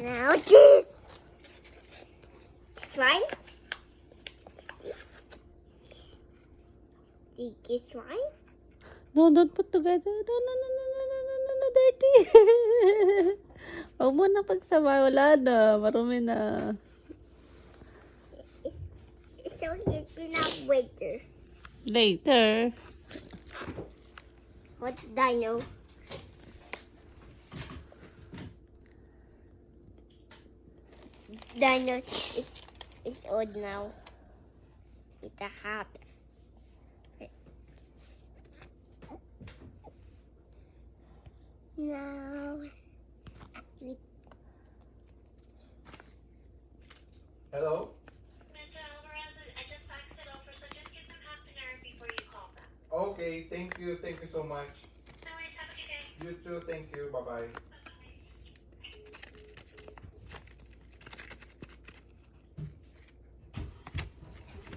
Now this slime. Sticky slime. No, don't put together. No, no, no, no, no, no, no, no, no, dirty. Huwag mo na pagsama. Wala na. Marumi na. So it will not waiter. Later. What dino? Dino is old now. It's a hat. Now we Hello? Mr. Alvarez, I just faxed it over, so just give them half an hour before you call them. Okay, thank you so much. No worries, have a good day. You too, thank you, bye-bye.